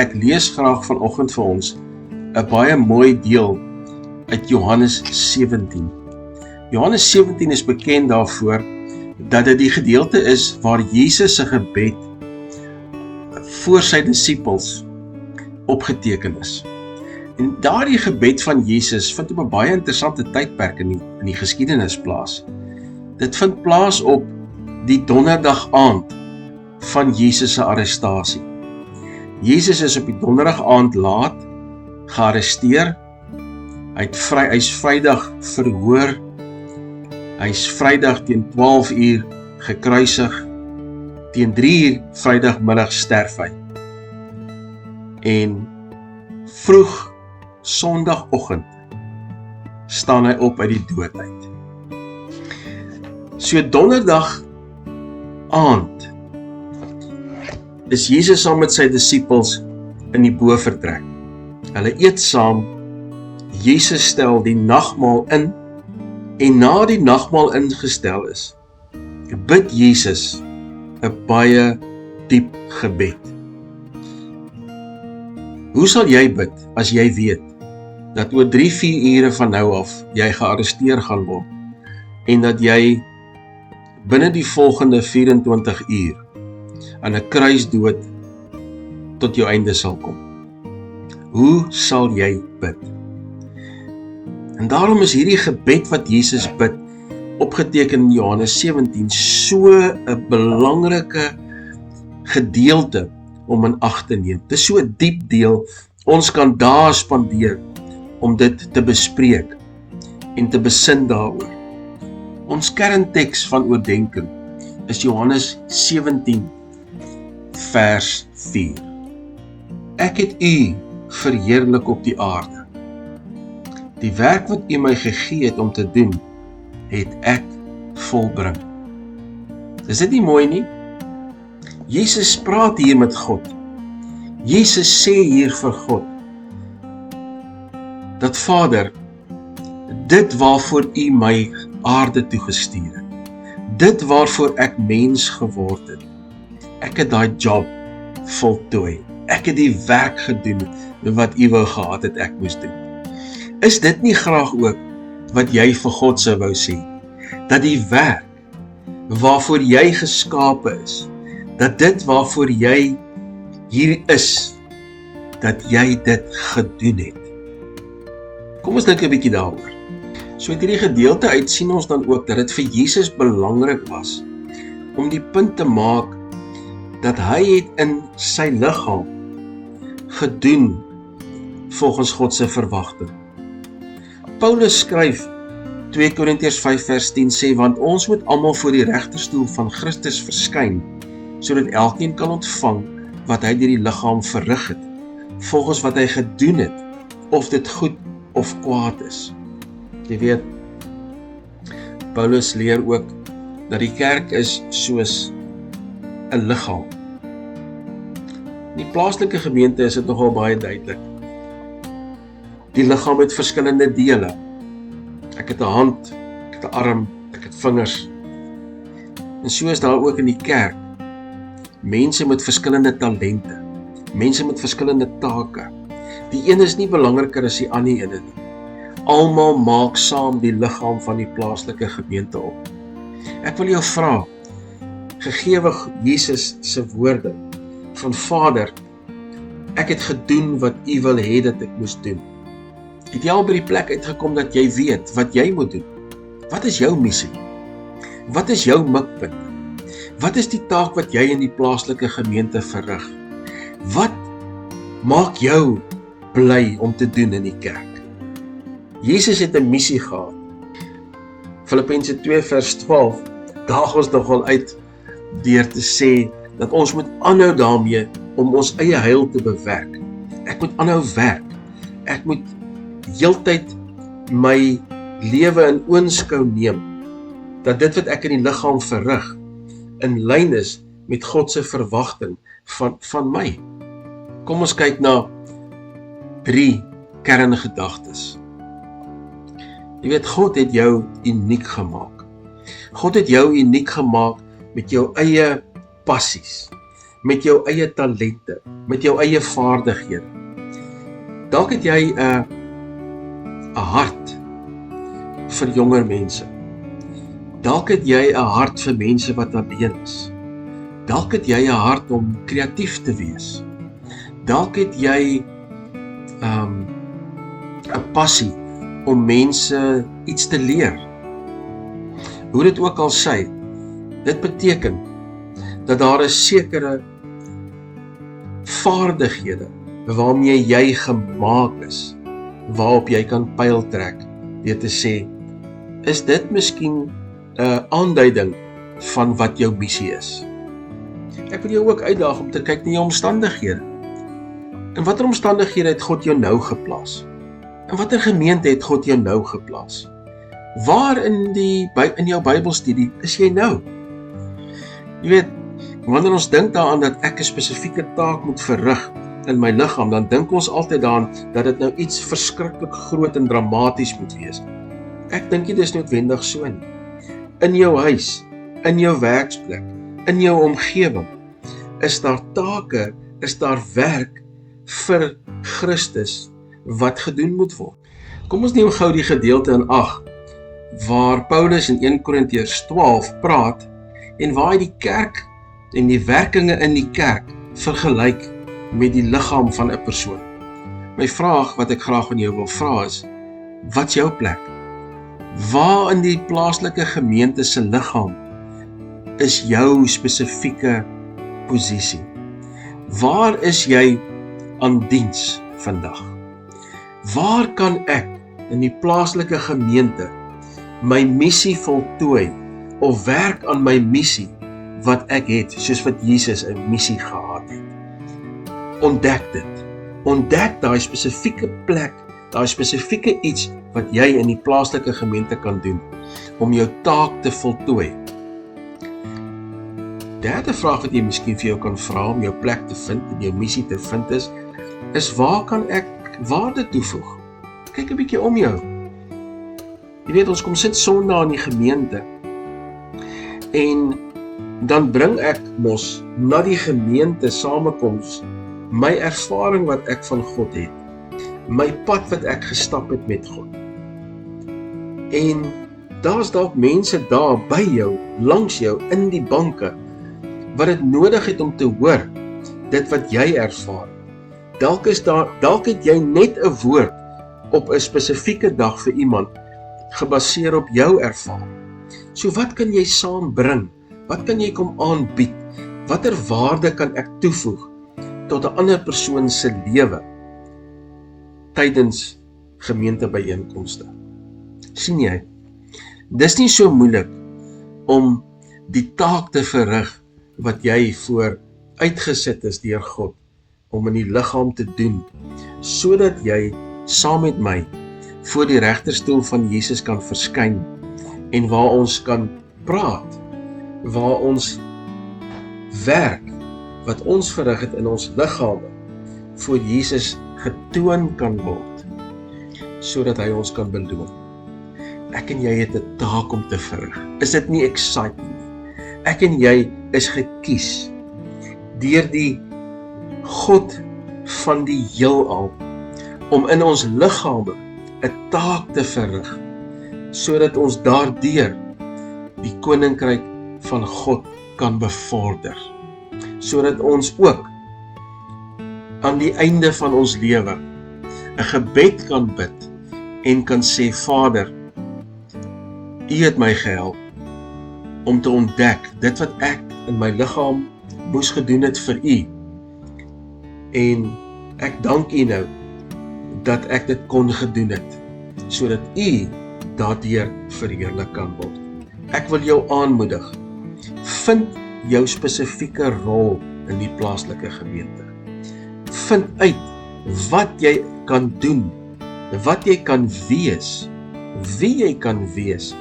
Ek lees graag vanoggend vir ons 'n baie mooi deel uit Johannes 17. Johannes 17 is bekend daarvoor dat dit die gedeelte is waar Jesus se gebed voor sy disippels opgeteken is. En daardie gebed van Jesus vind op 'n baie interessante tydperk in die geskiedenis plaas. Dit vind plaas op die donderdag aand van Jesus se arrestasie. Jesus is op die donderdag aand laat gearresteer. Hy's Vrydag verhoor. Hy's Vrydag teen 12 uur gekruisig. Teen 3 uur Vrydagmiddag sterf hy. En vroeg Sondagoggend staan hy op uit die dood uit. So donderdag aand is Jesus saam met sy disippels in die bovertrek. Hulle eet saam. Jesus stel die nagmaal in en na die nagmaal ingestel is, bid Jesus 'n baie diep gebed. Hoe sal jy bid as jy weet dat oor 3-4 ure van nou af jy gearresteer gaan word en dat jy binne die volgende 24 uur aan 'n kruisdood tot jou einde sal kom? Hoe sal jy bid? En daarom is hierdie gebed wat Jesus bid, opgeteken in Johannes 17, so 'n belangrike gedeelte om in ag te neem. Dit is so 'n diep deel, ons kan dae spandeer om dit te bespreek en te besin daaroor. Ons kernteks van oordeenking is Johannes 17 vers 4. Ek het u verheerlik op die aarde. Die werk wat u my gegee het om te doen, het ek volbring. Is dit nie mooi nie? Jesus praat hier met God. Jesus sê hier vir God, dat Vader, dit waarvoor u my aarde toegestuur het, dit waarvoor ek mens geword het, ek het daai job voltooi. Ek het die werk gedoen wat u wou gehad het ek moes doen. Is dit nie graag ook wat jy vir God sou wou sê? Dat die werk waarvoor jy geskape is, dat dit waarvoor jy hier is, dat jy dit gedoen het. Kom ons dink 'n bietjie daaroor. So uit hierdie gedeelte uit sien ons dan ook dat dit vir Jesus belangrik was om die punt te maak dat hy het in sy liggaam gedoen volgens God se verwagting. Paulus skryf 2 Korintiërs 5 vers 10 sê, want ons moet almal voor die regterstoel van Christus verskyn, sodat elkeen kan ontvang wat hy deur die liggaam verrig het, volgens wat hy gedoen het, of dit goed of kwaad is. Jy weet, Paulus leer ook dat die kerk is soos 'n liggaam. In die plaaslike gemeente is dit nogal baie duidelik. Die liggaam het verskillende dele. Ek het 'n hand, ek het 'n arm, ek het vingers. En so is daar ook in die kerk mense met verskillende talente, mense met verskillende take. Die een is nie belangriker as die ander ene nie. Almal maak saam die liggaam van die plaaslike gemeente op. Ek wil jou vra, gegee Jesus se woorde van Vader, ek het gedoen wat u wil hê dat ek moes doen. Het jy al by die plek uitgekom dat jy weet wat jy moet doen? Wat is jou missie? Wat is jou mikpunt? Wat is die taak wat jy in die plaaslike gemeente verrig? Wat maak jou bly om te doen in die kerk? Jesus het 'n missie gehad. Filippense 2 vers 12 daag ons nogal uit deur te sê dat ons moet aanhou daarmee om ons eie heil te bewerk. Ek moet aanhou werk. Ek moet heeltyd my lewe in oënskou neem, dat dit wat ek in die liggaam verrig, in lyn is met God se verwagting van my. Kom ons kyk na 3 kerngedagtes. Jy weet, God het jou uniek gemaak. God het jou uniek gemaak met jou eie passies, met jou eie talente, met jou eie vaardighede. Dalk het jy 'n hart vir jonger mense. Dalk het jy 'n hart vir mense wat alleen is. Dalk het jy 'n hart om kreatief te wees. Dalk het jy 'n passie om mense iets te leer. Hoe dit ook al sy, dit beteken dat daar 'n sekere vaardighede waarmee jy gemaak is, waarop jy kan pyl trek, deur te sê, is dit miskien 'n aanduiding van wat jou missie is. Ek wil jou ook uitdaag om te kyk na jou omstandighede. In watter omstandighede het God jou nou geplaas? In watter gemeente het God jou nou geplaas? Waar in jou Bybelstudie is jy nou? Jy weet, wanneer ons dink daaraan dat ek 'n spesifieke taak moet verrig in my liggaam, dan dink ons altyd daaraan dat dit nou iets verskriklik groot en dramaties moet wees. Ek dink nie dis noodwendig so nie. In jou huis, in jou werksplek, in jou omgewing, is daar take, is daar werk vir Christus wat gedoen moet word. Kom ons neem gou die gedeelte in ag, waar Paulus in 1 Korintiërs 12 praat, en waar hy die kerk en die werkinge in die kerk vergelyk met die liggaam van 'n persoon. My vraag wat ek graag van jou wil vra is, wat's jou plek? Waar in die plaaslike gemeente se liggaam is jou spesifieke posisie? Waar is jy aan diens vandag? Waar kan ek in die plaaslike gemeente my missie voltooi of werk aan my missie wat ek het, soos wat Jesus 'n missie gehad het? Ontdek dit. Ontdek daai spesifieke plek, daai spesifieke iets wat jy in die plaaslike gemeente kan doen om jou taak te voltooi. Derde vraag wat jy miskien vir jou kan vra om jou plek te vind en jou missie te vind is waar kan ek waarde toevoeg? Kyk 'n bietjie om jou. Jy weet, ons kom sit Sondag in die gemeente en dan bring ek mos na die gemeente samekoms my ervaring wat ek van God het, my pad wat ek gestap het met God. En daar's dalk mense daar by jou, langs jou, in die banke, wat dit nodig het om te hoor, dit wat jy ervaar. Dalk het jy net 'n woord op 'n spesifieke dag vir iemand, gebaseer op jou ervaring. So wat kan jy saambring? Wat kan jy kom aanbied? Watter waarde kan ek toevoeg tot 'n ander persoon se lewe tydens gemeentebyeenkomste? Sien jy, dis nie so moeilik om die taak te verrig wat jy voor uitgesit is deur God om in die liggaam te doen, sodat jy saam met my voor die regterstoel van Jesus kan verskyn en waar ons kan praat, waar ons werk wat ons verrig het in ons liggame voor Jesus getoon kan word, sodat hy ons kan beloon. Ek en jy het 'n taak om te verrig. Is dit nie exciting nie? Ek en jy is gekies deur die God van die heelal om in ons liggame 'n taak te verrig, sodat ons daardeur die koninkryk van God kan bevorder, sodat ons ook aan die einde van ons lewe 'n gebed kan bid en kan sê, Vader, U het my gehelp om te ontdek dit wat ek in my liggaam moes gedoen het vir U, en ek dank U nou dat ek dit kon gedoen het, sodat U daardeur verheerlik kan word. Ek wil jou aanmoedig, vind jou spesifieke rol in die plaaslike gemeente. Vind uit wat jy kan doen, wat jy kan wees, wie jy kan wees,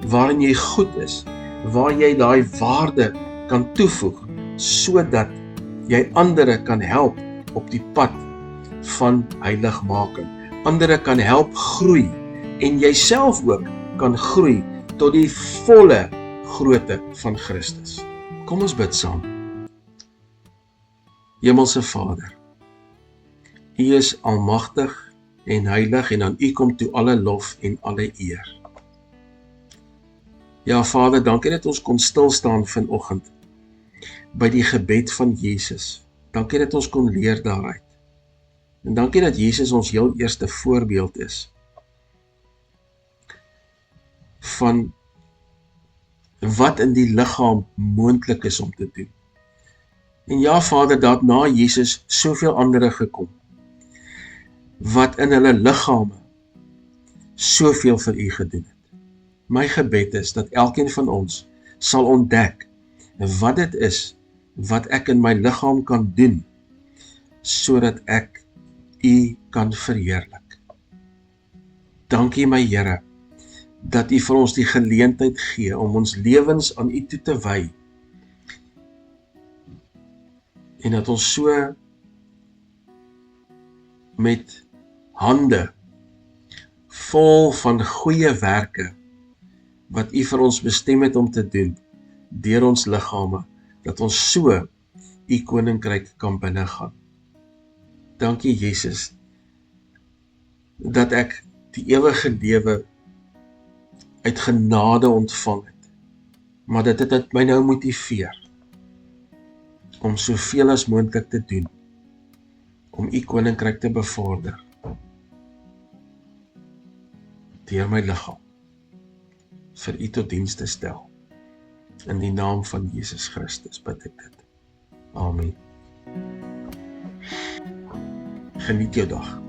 waarin jy goed is, waar jy daai waarde kan toevoeg, sodat jy ander kan help op die pad van heiligmaking. Ander kan help groei, en jouself ook kan groei tot die volle grootte van Christus. Kom ons bid saam. Hemelse Vader, U is almagtig en heilig en aan U kom toe alle lof en alle eer. Ja Vader, dankie dat ons kon stilstaan vanoggend by die gebed van Jesus. Dankie dat ons kon leer daaruit. En dankie dat Jesus ons heel eerste voorbeeld is van wat in die liggaam moontlik is om te doen. En ja Vader, dat na Jesus soveel ander gekom, wat in hulle liggame soveel vir U gedoen het. My gebed is dat elkeen van ons sal ontdek wat dit is wat ek in my liggaam kan doen, sodat ek U kan verheerlik. Dankie my Here, dat U vir ons die geleentheid gee om ons lewens aan U toe te wy, en dat ons so met hande vol van goeie werke wat U vir ons bestem het om te doen, deur ons liggame, dat ons so U koninkryk kan binnegaan. Dankie Jesus, dat ek die ewige lewe uit genade ontvang het, maar dat dit my nou motiveer om soveel as moontlik te doen, om U koninkryk te bevorder, deur my liggaam, vir U tot diens te stel. In die naam van Jesus Christus bid ek dit. Amen. Geniet jou dag.